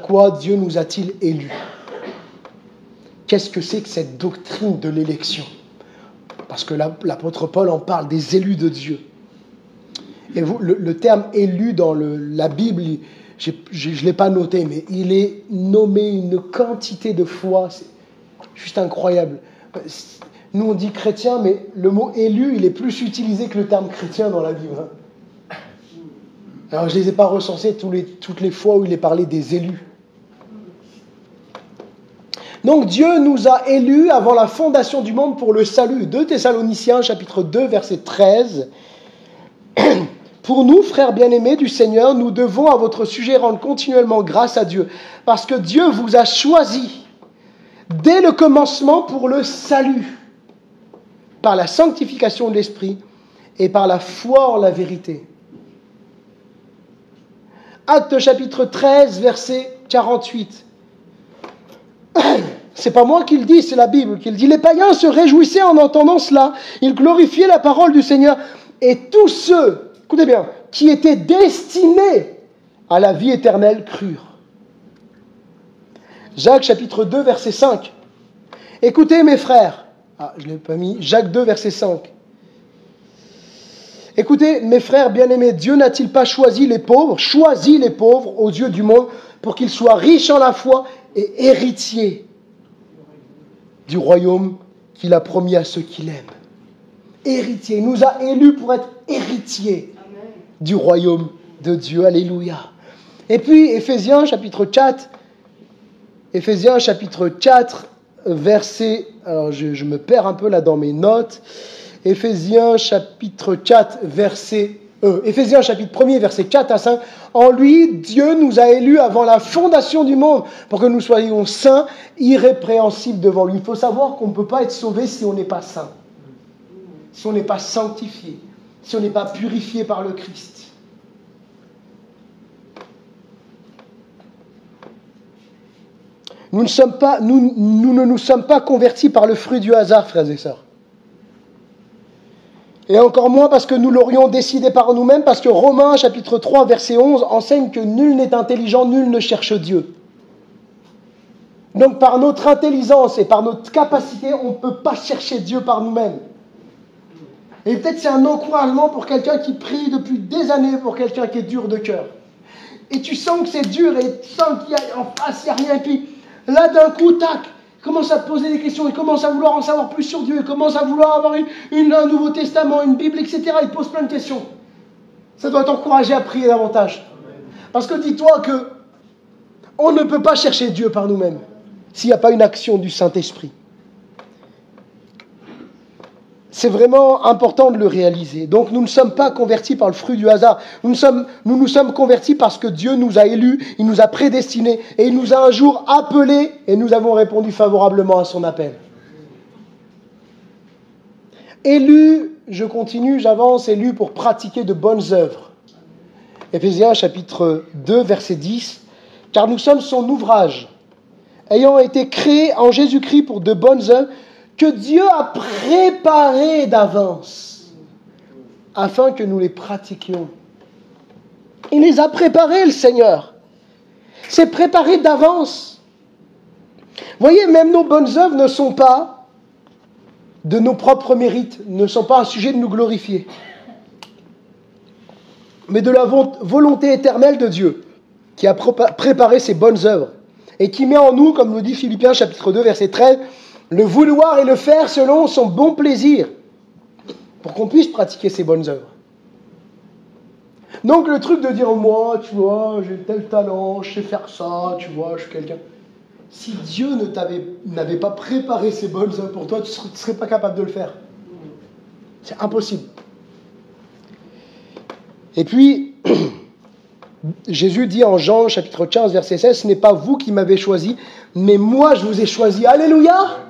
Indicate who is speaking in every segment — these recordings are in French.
Speaker 1: Pourquoi Dieu nous a-t-il élus? Qu'est-ce que c'est que cette doctrine de l'élection? Parce que l'apôtre Paul en parle, des élus de Dieu. Et le terme élu dans la Bible, je ne l'ai pas noté, mais il est nommé une quantité de fois, c'est juste incroyable. Nous on dit chrétien, mais le mot élu, il est plus utilisé que le terme chrétien dans la Bible. Alors je ne les ai pas recensés toutes les fois où il est parlé des élus. Donc Dieu nous a élus avant la fondation du monde pour le salut. 2 Thessaloniciens chapitre 2 verset 13. Pour nous, frères bien-aimés du Seigneur, nous devons à votre sujet rendre continuellement grâce à Dieu, parce que Dieu vous a choisi dès le commencement pour le salut, par la sanctification de l'Esprit et par la foi en la vérité. Actes chapitre 13 verset 48. C'est pas moi qui le dis, c'est la Bible qui le dit. Les païens se réjouissaient en entendant cela. Ils glorifiaient la parole du Seigneur. Et tous ceux, écoutez bien, qui étaient destinés à la vie éternelle crurent. Jacques chapitre 2 verset 5. Écoutez mes frères. Je ne l'ai pas mis. Jacques 2 verset 5. Écoutez mes frères bien-aimés, Dieu n'a-t-il pas choisi les pauvres aux yeux du monde pour qu'ils soient riches en la foi et héritiers du royaume qu'il a promis à ceux qui l'aiment. Héritiers, il nous a élus pour être héritiers du royaume de Dieu. Alléluia. Et puis Éphésiens chapitre 4, verset, alors je me perds un peu là dans mes notes. Éphésiens chapitre 4, Éphésiens chapitre 1er, verset 4 à 5. En lui, Dieu nous a élus avant la fondation du monde pour que nous soyons saints, irrépréhensibles devant lui. Il faut savoir qu'on ne peut pas être sauvé si on n'est pas saint, si on n'est pas sanctifié, si on n'est pas purifié par le Christ. Nous ne nous sommes pas convertis par le fruit du hasard, frères et sœurs. Et encore moins parce que nous l'aurions décidé par nous-mêmes, parce que Romains chapitre 3 verset 11 enseigne que nul n'est intelligent, nul ne cherche Dieu. Donc par notre intelligence et par notre capacité, on ne peut pas chercher Dieu par nous-mêmes. Et peut-être c'est un encouragement pour quelqu'un qui prie depuis des années, pour quelqu'un qui est dur de cœur. Et tu sens que c'est dur et tu sens qu'il y a en face, il n'y a rien. Et puis là d'un coup, tac, il commence à te poser des questions, il commence à vouloir en savoir plus sur Dieu, il commence à vouloir avoir un Nouveau Testament, une Bible, etc. Il te pose plein de questions. Ça doit t'encourager à prier davantage. Parce que dis-toi que on ne peut pas chercher Dieu par nous-mêmes s'il n'y a pas une action du Saint-Esprit. C'est vraiment important de le réaliser. Donc nous ne sommes pas convertis par le fruit du hasard. Nous nous sommes convertis parce que Dieu nous a élus, il nous a prédestinés et il nous a un jour appelés et nous avons répondu favorablement à son appel. Élus, je continue, j'avance, élus pour pratiquer de bonnes œuvres. Éphésiens chapitre 2 verset 10. Car nous sommes son ouvrage, ayant été créés en Jésus-Christ pour de bonnes œuvres, que Dieu a préparé d'avance, afin que nous les pratiquions. Il les a préparés, le Seigneur. C'est préparé d'avance. Voyez, même nos bonnes œuvres ne sont pas de nos propres mérites, ne sont pas un sujet de nous glorifier, mais de la volonté éternelle de Dieu, qui a préparé ces bonnes œuvres, et qui met en nous, comme nous dit Philippiens chapitre 2, verset 13, le vouloir et le faire selon son bon plaisir, pour qu'on puisse pratiquer ces bonnes œuvres. Donc le truc de dire, moi, tu vois, j'ai tel talent, je sais faire ça, tu vois, je suis quelqu'un. Si Dieu n'avait pas préparé ces bonnes œuvres pour toi, tu ne serais pas capable de le faire. C'est impossible. Et puis, Jésus dit en Jean chapitre 15, verset 16, « Ce n'est pas vous qui m'avez choisi, mais moi je vous ai choisi. » Alléluia!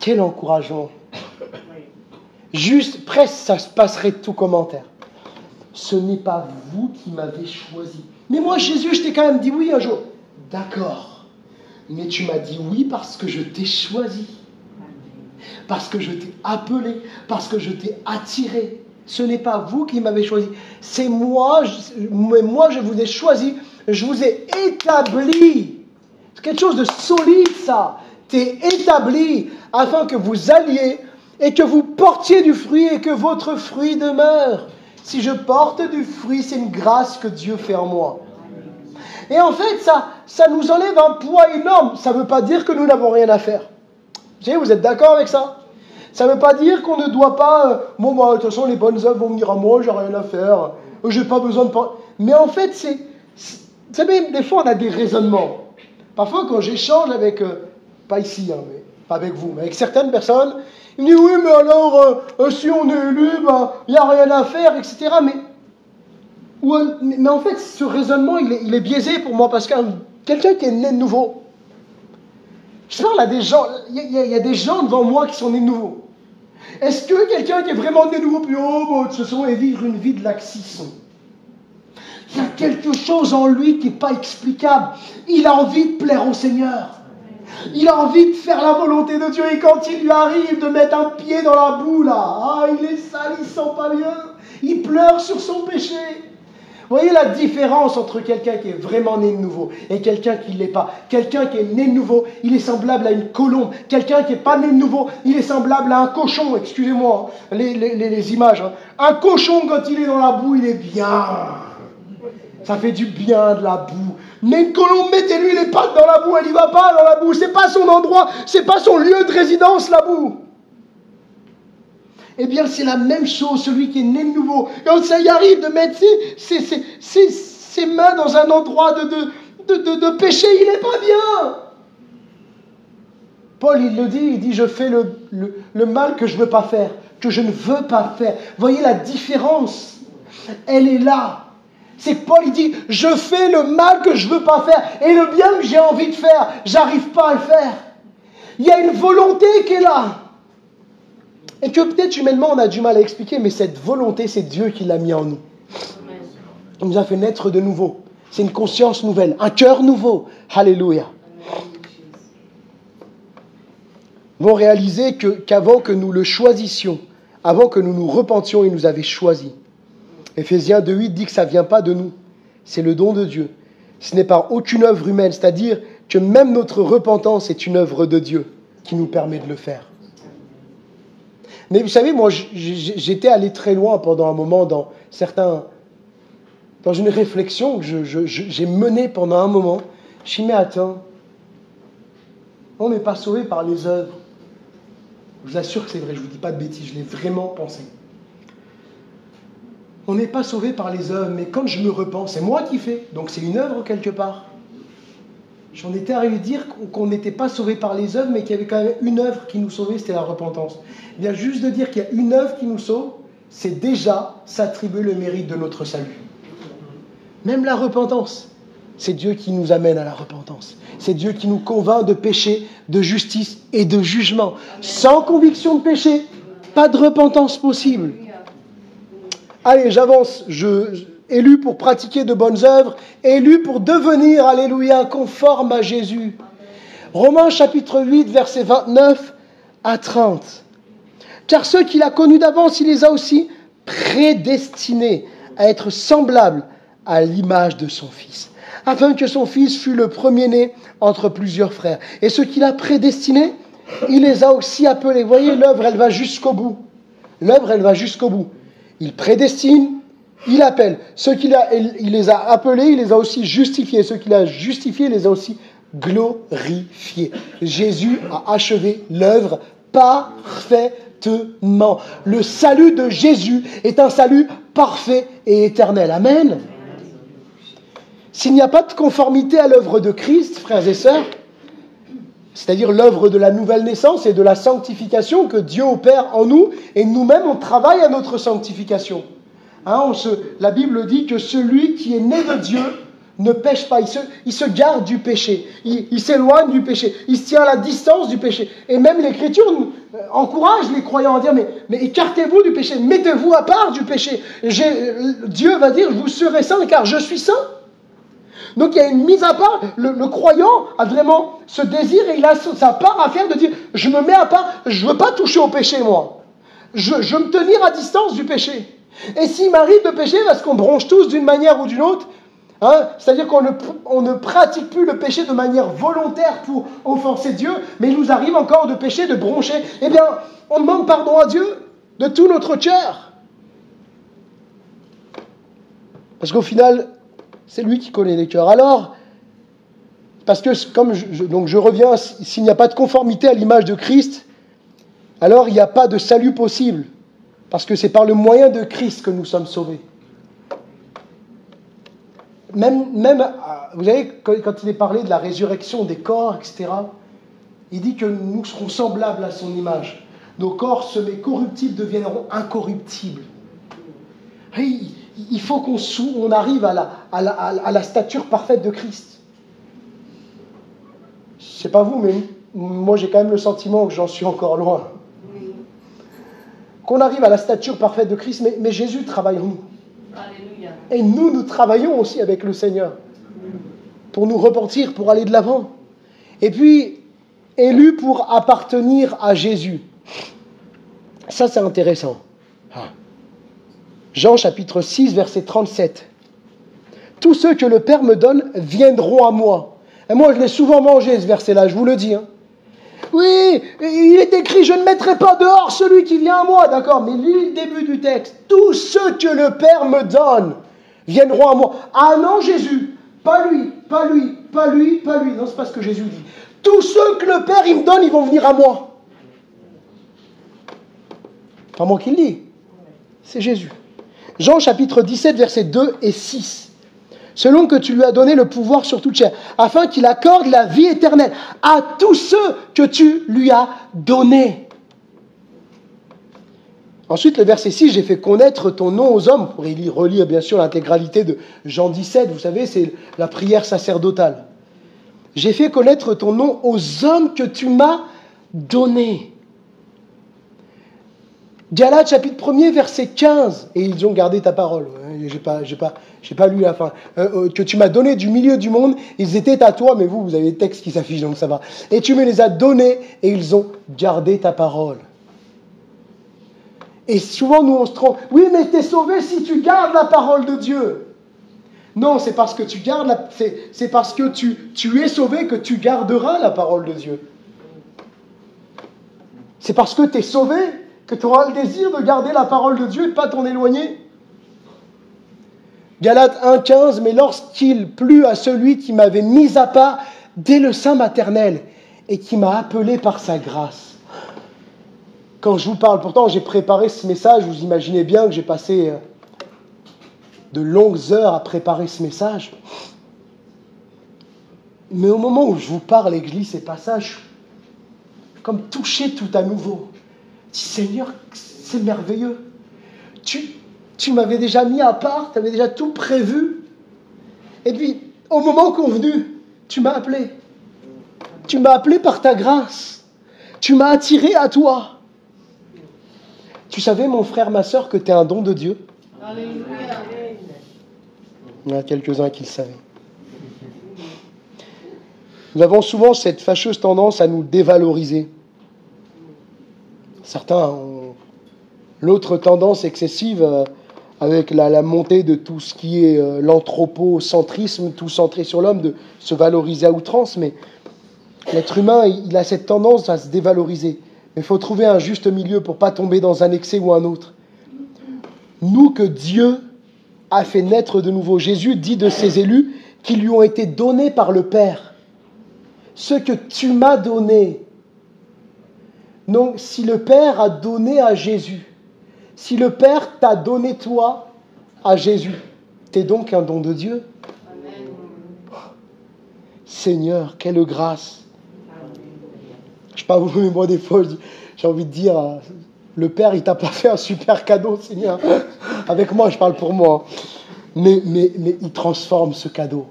Speaker 1: Quel encouragement. Juste, presque, ça se passerait tout commentaire. Ce n'est pas vous qui m'avez choisi. Mais moi, Jésus, je t'ai quand même dit oui un jour. D'accord. Mais tu m'as dit oui parce que je t'ai choisi. Parce que je t'ai appelé. Parce que je t'ai attiré. Ce n'est pas vous qui m'avez choisi, c'est moi, moi je vous ai choisi, je vous ai établi. C'est quelque chose de solide ça. Tu es établi afin que vous alliez et que vous portiez du fruit et que votre fruit demeure. Si je porte du fruit, c'est une grâce que Dieu fait en moi. Et en fait, ça nous enlève un poids énorme. Ça ne veut pas dire que nous n'avons rien à faire. Vous êtes d'accord avec ça? Ça ne veut pas dire qu'on ne doit pas... de toute façon, les bonnes œuvres vont venir à moi, j'ai rien à faire. J'ai pas besoin de... Mais en fait, vous savez, des fois, on a des raisonnements. Parfois, quand j'échange avec... pas ici, mais pas avec vous, mais avec certaines personnes, ils me disent, oui, mais alors, si on est élu, il n'y a rien à faire, etc. Mais en fait, ce raisonnement, il est biaisé pour moi, parce que quelqu'un qui est né de nouveau, je parle à des gens, il y a des gens devant moi qui sont nés de nouveau. Est-ce que quelqu'un qui est vraiment né de nouveau, puis de toute façon, et vivre une vie de laxisme? Il y a quelque chose en lui qui n'est pas explicable. Il a envie de plaire au Seigneur. Il a envie de faire la volonté de Dieu. Et quand il lui arrive de mettre un pied dans la boue, là, il est sale, il ne sent pas bien. Il pleure sur son péché. Vous voyez la différence entre quelqu'un qui est vraiment né de nouveau et quelqu'un qui ne l'est pas. Quelqu'un qui est né de nouveau, il est semblable à une colombe. Quelqu'un qui n'est pas né de nouveau, il est semblable à un cochon. Excusez-moi, les images. Un cochon, quand il est dans la boue, il est bien. Ça fait du bien de la boue. Mais une colombe, mettez-lui les pattes dans la boue, elle n'y va pas dans la boue. C'est pas son endroit, c'est pas son lieu de résidence, la boue. Eh bien, c'est la même chose, celui qui est né de nouveau. Quand ça y arrive de mettre ses mains dans un endroit de péché, il n'est pas bien. Paul, il le dit, il dit, je fais le mal que je ne veux pas faire, que je ne veux pas faire. Voyez la différence, elle est là. C'est que Paul, il dit, je fais le mal que je ne veux pas faire, et le bien que j'ai envie de faire, j'arrive pas à le faire. Il y a une volonté qui est là. Et que peut-être humainement on a du mal à expliquer, mais cette volonté, c'est Dieu qui l'a mis en nous. Il nous a fait naître de nouveau. C'est une conscience nouvelle, un cœur nouveau. Alléluia. Vous réalisez qu'avant que nous le choisissions, avant que nous nous repentions, il nous avait choisis. Éphésiens 2,8 dit que ça ne vient pas de nous. C'est le don de Dieu. Ce n'est par aucune œuvre humaine, c'est-à-dire que même notre repentance est une œuvre de Dieu qui nous permet de le faire. Mais vous savez, moi, j'étais allé très loin pendant un moment dans une réflexion que j'ai menée pendant un moment. Je me suis dit, mais attends, on n'est pas sauvé par les œuvres. Je vous assure que c'est vrai, je ne vous dis pas de bêtises, je l'ai vraiment pensé. On n'est pas sauvé par les œuvres, mais quand je me repens, c'est moi qui fais, donc c'est une œuvre quelque part. J'en étais arrivé à dire qu'on n'était pas sauvé par les œuvres, mais qu'il y avait quand même une œuvre qui nous sauvait, c'était la repentance. Eh bien, juste de dire qu'il y a une œuvre qui nous sauve, c'est déjà s'attribuer le mérite de notre salut. Même la repentance, c'est Dieu qui nous amène à la repentance. C'est Dieu qui nous convainc de péché, de justice et de jugement. Sans conviction de péché, pas de repentance possible. Allez, j'avance. Élu pour pratiquer de bonnes œuvres, élu pour devenir, alléluia, conforme à Jésus. Romains chapitre 8, versets 29 à 30. Car ceux qu'il a connus d'avance, il les a aussi prédestinés à être semblables à l'image de son Fils, afin que son Fils fût le premier-né entre plusieurs frères. Et ceux qu'il a prédestinés, il les a aussi appelés. Vous voyez, l'œuvre, elle va jusqu'au bout. L'œuvre, elle va jusqu'au bout. Il prédestine, il appelle. Ceux il les a appelés, il les a aussi justifiés. Ceux qu'il a justifiés, il les a aussi glorifiés. Jésus a achevé l'œuvre parfaitement. Le salut de Jésus est un salut parfait et éternel. Amen. S'il n'y a pas de conformité à l'œuvre de Christ, frères et sœurs, c'est-à-dire l'œuvre de la nouvelle naissance et de la sanctification que Dieu opère en nous, et nous-mêmes on travaille à notre sanctification. La Bible dit que celui qui est né de Dieu ne pêche pas, il se garde du péché, il s'éloigne du péché, il se tient à la distance du péché. Et même l'Écriture nous encourage les croyants à dire, mais écartez-vous du péché, mettez-vous à part du péché. Dieu va dire, vous serez saints car je suis saint. Donc il y a une mise à part, le croyant a vraiment ce désir et il a sa part à faire de dire, je me mets à part, je ne veux pas toucher au péché moi, je veux me tenir à distance du péché. Et s'il m'arrive de pécher, parce qu'on bronche tous d'une manière ou d'une autre, hein, c'est-à-dire qu'on ne pratique plus le péché de manière volontaire pour offenser Dieu, mais il nous arrive encore de pécher, de broncher, eh bien, on demande pardon à Dieu de tout notre cœur. Parce qu'au final, c'est lui qui connaît les cœurs. Alors, parce que, comme donc je reviens, s'il n'y a pas de conformité à l'image de Christ, alors il n'y a pas de salut possible. Parce que c'est par le moyen de Christ que nous sommes sauvés. Même vous savez, quand il est parlé de la résurrection des corps, etc., il dit que nous serons semblables à son image. Nos corps semés corruptibles deviendront incorruptibles. Et il faut qu'on arrive à la stature parfaite de Christ. Je ne sais pas vous, mais moi j'ai quand même le sentiment que j'en suis encore loin. Qu'on arrive à la stature parfaite de Christ, mais Jésus travaille en nous. Alléluia. Et nous travaillons aussi avec le Seigneur pour nous repentir, pour aller de l'avant. Et puis, élus pour appartenir à Jésus. Ça, c'est intéressant. Jean chapitre 6, verset 37. Tous ceux que le Père me donne viendront à moi. Et moi, je l'ai souvent mangé, ce verset-là, je vous le dis. Oui, il est écrit, je ne mettrai pas dehors celui qui vient à moi. D'accord, mais lis le début du texte. Tous ceux que le Père me donne viendront à moi. Ah non, Jésus, pas lui, pas lui, pas lui, pas lui. Non, c'est pas ce que Jésus dit. Tous ceux que le Père il me donne, ils vont venir à moi. Pas moi qui le dis, c'est Jésus. Jean chapitre 17, versets 2 et 6. Selon que tu lui as donné le pouvoir sur toute chair, afin qu'il accorde la vie éternelle à tous ceux que tu lui as donnés. Ensuite, le verset 6, j'ai fait connaître ton nom aux hommes. Vous pourrez relire bien sûr l'intégralité de Jean 17, vous savez, c'est la prière sacerdotale. J'ai fait connaître ton nom aux hommes que tu m'as donnés. Galates chapitre 1er, verset 15. Et ils ont gardé ta parole. J'ai pas lu la fin. Que tu m'as donné du milieu du monde, ils étaient à toi, mais vous avez le texte qui s'affiche, donc ça va. Et tu me les as donnés, et ils ont gardé ta parole. Et souvent, nous, on se trompe. Oui, mais tu es sauvé si tu gardes la parole de Dieu. Non, c'est parce que tu gardes c'est parce que tu es sauvé que tu garderas la parole de Dieu. C'est parce que tu es sauvé que tu auras le désir de garder la parole de Dieu et de ne pas t'en éloigner. Galates 1,15, mais lorsqu'il plut à celui qui m'avait mis à part dès le sein maternel et qui m'a appelé par sa grâce. Quand je vous parle, pourtant j'ai préparé ce message, vous imaginez bien que j'ai passé de longues heures à préparer ce message. Mais au moment où je vous parle et que je lis ces passages, je suis comme touché tout à nouveau. Je dis, Seigneur, c'est merveilleux. Tu m'avais déjà mis à part, tu avais déjà tout prévu. Et puis, au moment convenu, tu m'as appelé. Tu m'as appelé par ta grâce. Tu m'as attiré à toi. Tu savais, mon frère, ma sœur, que tu es un don de Dieu? Alléluia. Il y en a quelques-uns qui le savaient. Nous avons souvent cette fâcheuse tendance à nous dévaloriser. Certains ont l'autre tendance excessive avec la montée de tout ce qui est l'anthropocentrisme, tout centré sur l'homme, de se valoriser à outrance. Mais l'être humain, il a cette tendance à se dévaloriser. Mais il faut trouver un juste milieu pour ne pas tomber dans un excès ou un autre. Nous que Dieu a fait naître de nouveau. Jésus dit de ses élus qui lui ont été donnés par le Père. Ce que tu m'as donné. Donc, si le Père a donné à Jésus, si le Père t'a donné toi à Jésus, t'es donc un don de Dieu. Amen. Seigneur, quelle grâce. Je ne sais pas vous, mais moi des fois, j'ai envie de dire, le Père, il t'a pas fait un super cadeau, Seigneur. Avec moi, je parle pour moi. Mais il transforme ce cadeau.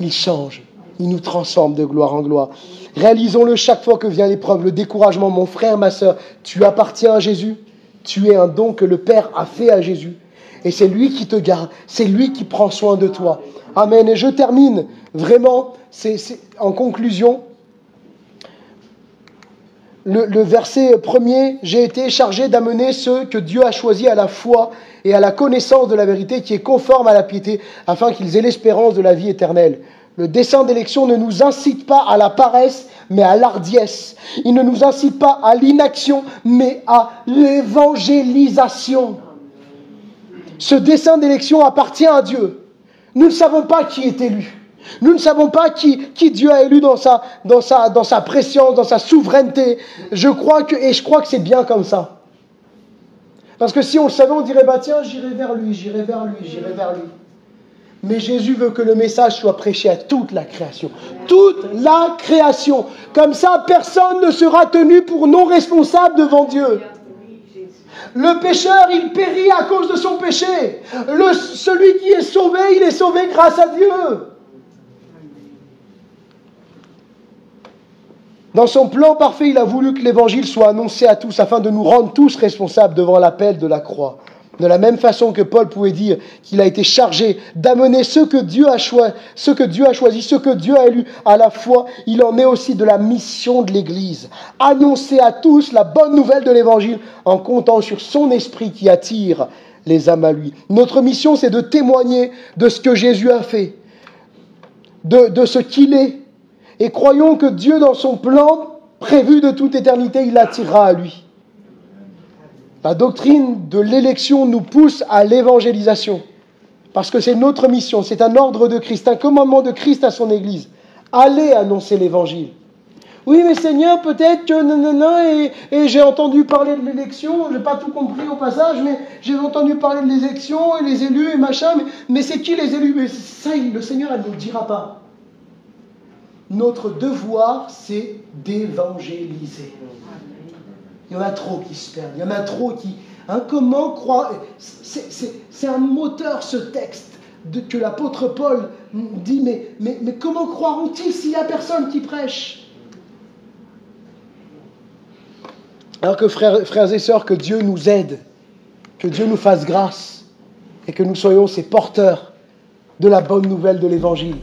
Speaker 1: Il change. Il nous transforme de gloire en gloire. Réalisons-le chaque fois que vient l'épreuve, le découragement. Mon frère, ma sœur, tu appartiens à Jésus. Tu es un don que le Père a fait à Jésus. Et c'est lui qui te garde. C'est lui qui prend soin de toi. Amen. Et je termine vraiment, c'est en conclusion. le verset premier, « J'ai été chargé d'amener ceux que Dieu a choisis à la foi et à la connaissance de la vérité qui est conforme à la piété, afin qu'ils aient l'espérance de la vie éternelle. » Le dessein d'élection ne nous incite pas à la paresse, mais à l'ardiesse. Il ne nous incite pas à l'inaction, mais à l'évangélisation. Ce dessein d'élection appartient à Dieu. Nous ne savons pas qui est élu. Nous ne savons pas qui Dieu a élu dans sa préscience, dans sa souveraineté. Je crois que c'est bien comme ça. Parce que si on le savait, on dirait, tiens, j'irai vers lui, j'irai vers lui, j'irai vers lui. Mais Jésus veut que le message soit prêché à toute la création. Toute la création. Comme ça, personne ne sera tenu pour non responsable devant Dieu. Le pécheur, il périt à cause de son péché. Celui qui est sauvé, il est sauvé grâce à Dieu. Dans son plan parfait, il a voulu que l'évangile soit annoncé à tous afin de nous rendre tous responsables devant l'appel de la croix. De la même façon que Paul pouvait dire qu'il a été chargé d'amener ceux que Dieu a choisis, ceux que Dieu a élus à la foi, il en est aussi de la mission de l'Église. Annoncer à tous la bonne nouvelle de l'Évangile en comptant sur son esprit qui attire les âmes à lui. Notre mission, c'est de témoigner de ce que Jésus a fait, de ce qu'il est. Et croyons que Dieu, dans son plan prévu de toute éternité, il attirera à lui. La doctrine de l'élection nous pousse à l'évangélisation, parce que c'est notre mission, c'est un ordre de Christ, un commandement de Christ à son Église. Allez annoncer l'Évangile. Oui, mais Seigneur, peut-être que et j'ai entendu parler de l'élection, je n'ai pas tout compris au passage, mais j'ai entendu parler de l'élection et les élus et machin, mais c'est qui les élus? Mais ça, le Seigneur, elle ne nous le dira pas. Notre devoir, c'est d'évangéliser. Il y en a trop qui se perdent. Il y en a trop qui... comment croire... C'est un moteur, ce texte, que l'apôtre Paul dit, mais comment croiront-ils s'il n'y a personne qui prêche? Alors que frères et sœurs, que Dieu nous aide, que Dieu nous fasse grâce, et que nous soyons ces porteurs de la bonne nouvelle de l'Évangile.